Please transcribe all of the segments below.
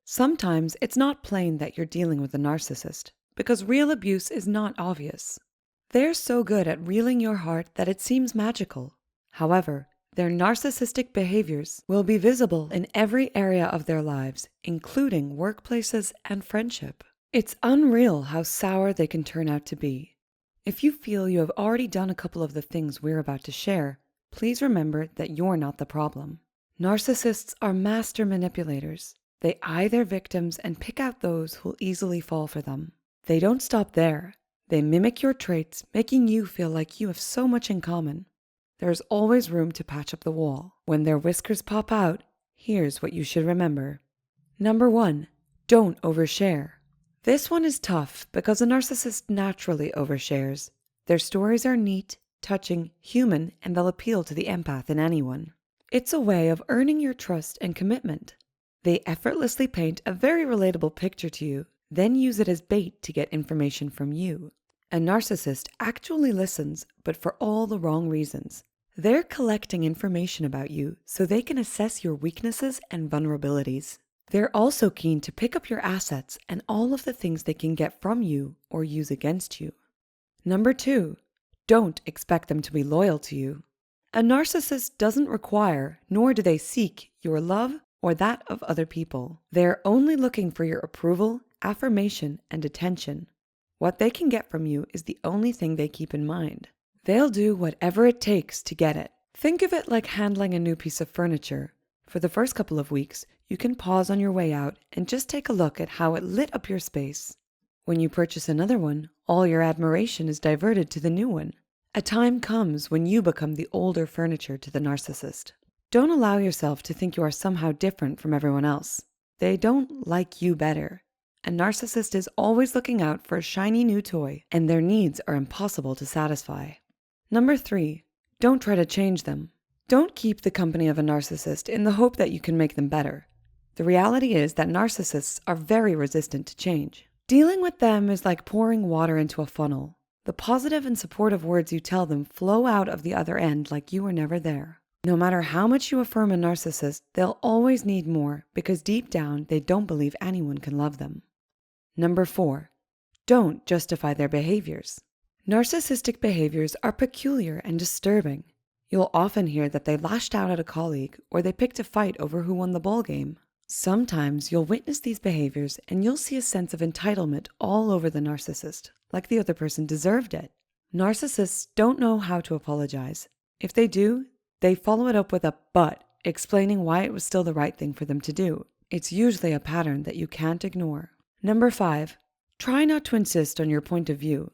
Sometimes it's not plain that you're dealing with a narcissist, because real abuse is not obvious. They're so good at reeling your heart that it seems magical. However, their narcissistic behaviors will be visible in every area of their lives, including workplaces and friendship. It's unreal how sour they can turn out to be. If you feel you have already done a couple of the things we're about to share, please remember that you're not the problem. Narcissists are master manipulators. They eye their victims and pick out those who'll easily fall for them. They don't stop there. They mimic your traits, making you feel like you have so much in common. There's always room to patch up the wall. When their whiskers pop out, here's what you should remember. Number 1, don't overshare. This one is tough because a narcissist naturally overshares. Their stories are neat, touching, human, and they'll appeal to the empath in anyone. It's a way of earning your trust and commitment. They effortlessly paint a very relatable picture to you, then use it as bait to get information from you. A narcissist actually listens, but for all the wrong reasons. They're collecting information about you so they can assess your weaknesses and vulnerabilities. They're also keen to pick up your assets and all of the things they can get from you or use against you. Number 2, don't expect them to be loyal to you. A narcissist doesn't require, nor do they seek, your love or that of other people. They're only looking for your approval, affirmation, and attention. What they can get from you is the only thing they keep in mind. They'll do whatever it takes to get it. Think of it like handling a new piece of furniture. For the first couple of weeks, you can pause on your way out and just take a look at how it lit up your space. When you purchase another one, all your admiration is diverted to the new one. A time comes when you become the older furniture to the narcissist. Don't allow yourself to think you are somehow different from everyone else. They don't like you better. A narcissist is always looking out for a shiny new toy, and their needs are impossible to satisfy. Number 3, don't try to change them. Don't keep the company of a narcissist in the hope that you can make them better. The reality is that narcissists are very resistant to change. Dealing with them is like pouring water into a funnel. The positive and supportive words you tell them flow out of the other end like you were never there. No matter how much you affirm a narcissist, they'll always need more because deep down they don't believe anyone can love them. Number 4, don't justify their behaviors. Narcissistic behaviors are peculiar and disturbing. You'll often hear that they lashed out at a colleague or they picked a fight over who won the ball game. Sometimes you'll witness these behaviors and you'll see a sense of entitlement all over the narcissist, like the other person deserved it. Narcissists don't know how to apologize. If they do, they follow it up with a but, explaining why it was still the right thing for them to do. It's usually a pattern that you can't ignore. Number 5, try not to insist on your point of view.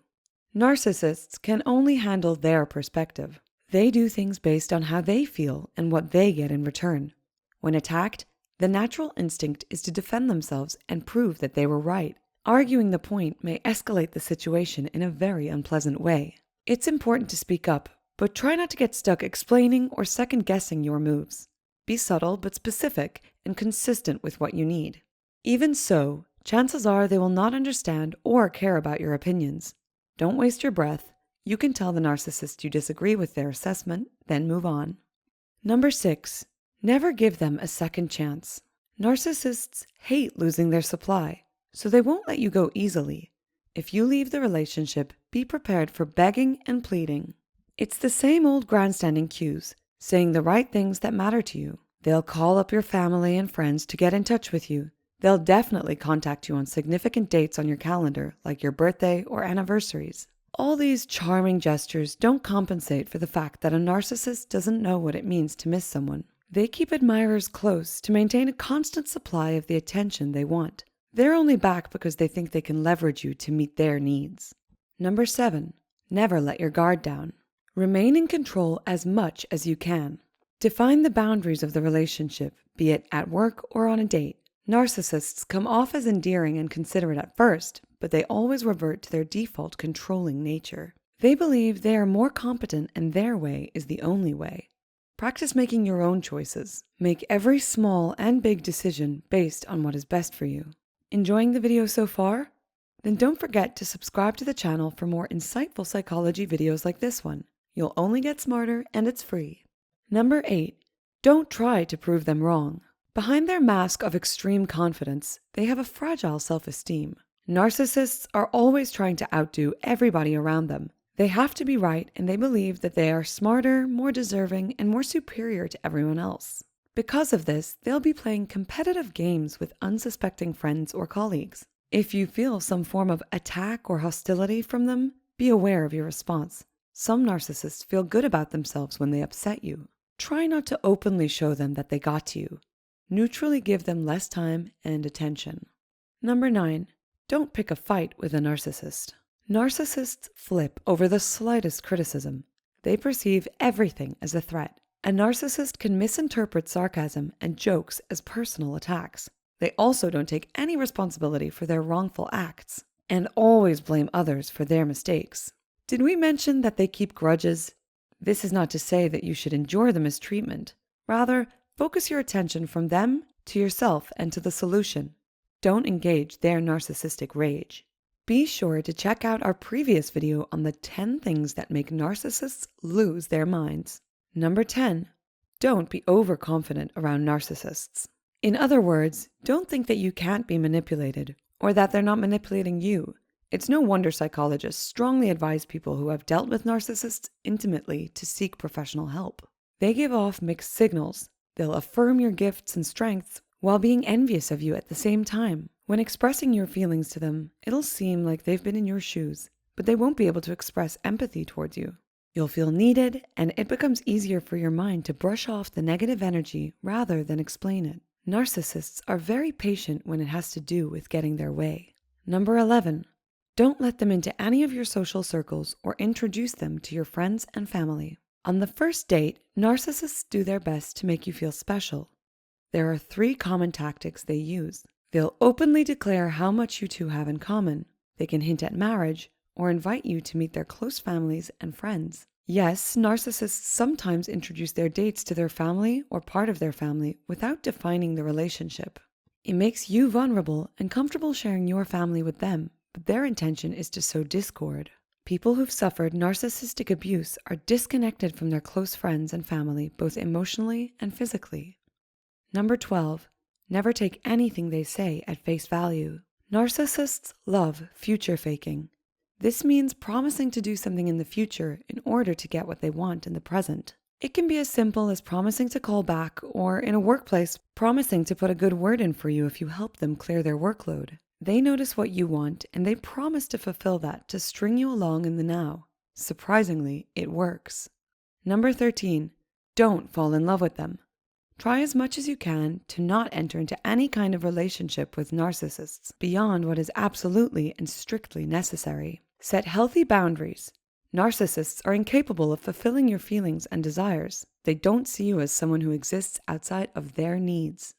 Narcissists can only handle their perspective. They do things based on how they feel and what they get in return. When attacked, the natural instinct is to defend themselves and prove that they were right. Arguing the point may escalate the situation in a very unpleasant way. It's important to speak up, but try not to get stuck explaining or second-guessing your moves. Be subtle but specific and consistent with what you need. Even so, chances are they will not understand or care about your opinions. Don't waste your breath. You can tell the narcissist you disagree with their assessment, then move on. Number 6, never give them a second chance. Narcissists hate losing their supply, so they won't let you go easily. If you leave the relationship, be prepared for begging and pleading. It's the same old grandstanding cues, saying the right things that matter to you. They'll call up your family and friends to get in touch with you. They'll definitely contact you on significant dates on your calendar, like your birthday or anniversaries. All these charming gestures don't compensate for the fact that a narcissist doesn't know what it means to miss someone. They keep admirers close to maintain a constant supply of the attention they want. They're only back because they think they can leverage you to meet their needs. Number 7, never let your guard down. Remain in control as much as you can. Define the boundaries of the relationship, be it at work or on a date. Narcissists come off as endearing and considerate at first, but they always revert to their default controlling nature. They believe they are more competent and their way is the only way. Practice making your own choices. Make every small and big decision based on what is best for you. Enjoying the video so far? Then don't forget to subscribe to the channel for more insightful psychology videos like this one. You'll only get smarter and it's free. Number 8, don't try to prove them wrong. Behind their mask of extreme confidence, they have a fragile self-esteem. Narcissists are always trying to outdo everybody around them. They have to be right, and they believe that they are smarter, more deserving, and more superior to everyone else. Because of this, they'll be playing competitive games with unsuspecting friends or colleagues. If you feel some form of attack or hostility from them, be aware of your response. Some narcissists feel good about themselves when they upset you. Try not to openly show them that they got to you. Neutrally give them less time and attention. Number 9. Don't pick a fight with a narcissist. Narcissists flip over the slightest criticism. They perceive everything as a threat. A narcissist can misinterpret sarcasm and jokes as personal attacks. They also don't take any responsibility for their wrongful acts and always blame others for their mistakes. Did we mention that they keep grudges? This is not to say that you should endure the mistreatment. Rather, focus your attention from them to yourself and to the solution. Don't engage their narcissistic rage. Be sure to check out our previous video on the 10 things that make narcissists lose their minds. Number 10. Don't be overconfident around narcissists. In other words, don't think that you can't be manipulated or that they're not manipulating you. It's no wonder psychologists strongly advise people who have dealt with narcissists intimately to seek professional help. They give off mixed signals. They'll affirm your gifts and strengths while being envious of you at the same time. When expressing your feelings to them, it'll seem like they've been in your shoes, but they won't be able to express empathy towards you. You'll feel needed, and it becomes easier for your mind to brush off the negative energy rather than explain it. Narcissists are very patient when it has to do with getting their way. Number 11. Don't let them into any of your social circles or introduce them to your friends and family. On the first date, narcissists do their best to make you feel special. There are 3 common tactics they use. They'll openly declare how much you two have in common. They can hint at marriage or invite you to meet their close families and friends. Yes, narcissists sometimes introduce their dates to their family or part of their family without defining the relationship. It makes you vulnerable and comfortable sharing your family with them, but their intention is to sow discord. People who've suffered narcissistic abuse are disconnected from their close friends and family, both emotionally and physically. Number 12. Never take anything they say at face value. Narcissists love future faking. This means promising to do something in the future in order to get what they want in the present. It can be as simple as promising to call back, or in a workplace, promising to put a good word in for you if you help them clear their workload. They notice what you want, and they promise to fulfill that to string you along in the now. Surprisingly, it works. Number 13. Don't fall in love with them. Try as much as you can to not enter into any kind of relationship with narcissists beyond what is absolutely and strictly necessary. Set healthy boundaries. Narcissists are incapable of fulfilling your feelings and desires. They don't see you as someone who exists outside of their needs.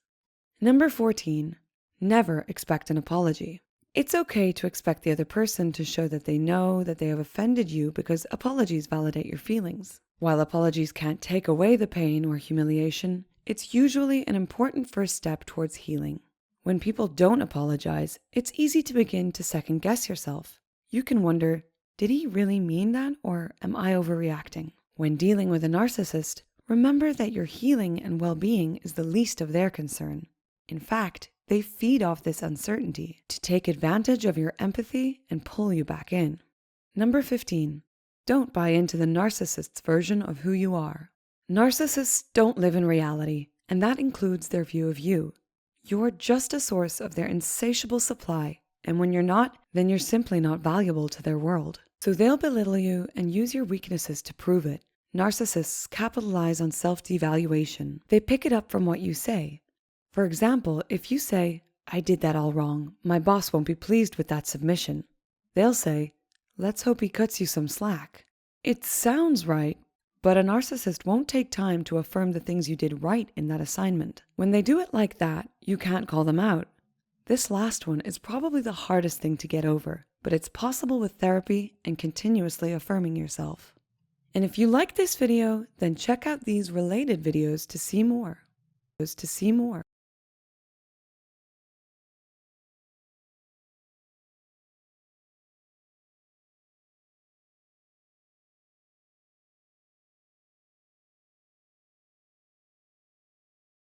Number 14. Never expect an apology. It's okay to expect the other person to show that they know that they have offended you because apologies validate your feelings. While apologies can't take away the pain or humiliation, it's usually an important first step towards healing. When people don't apologize, it's easy to begin to second-guess yourself. You can wonder, did he really mean that, or am I overreacting? When dealing with a narcissist, remember that your healing and well-being is the least of their concern. In fact, they feed off this uncertainty to take advantage of your empathy and pull you back in. Number 15. Don't buy into the narcissist's version of who you are. Narcissists don't live in reality, and that includes their view of you. You're just a source of their insatiable supply, and when you're not, then you're simply not valuable to their world. So they'll belittle you and use your weaknesses to prove it. Narcissists capitalize on self-devaluation. They pick it up from what you say. For example, if you say, "I did that all wrong. My boss won't be pleased with that submission," they'll say, "Let's hope he cuts you some slack." It sounds right, but a narcissist won't take time to affirm the things you did right in that assignment. When they do it like that, you can't call them out. This last one is probably the hardest thing to get over, but it's possible with therapy and continuously affirming yourself. And if you like this video, then check out these related videos to see more.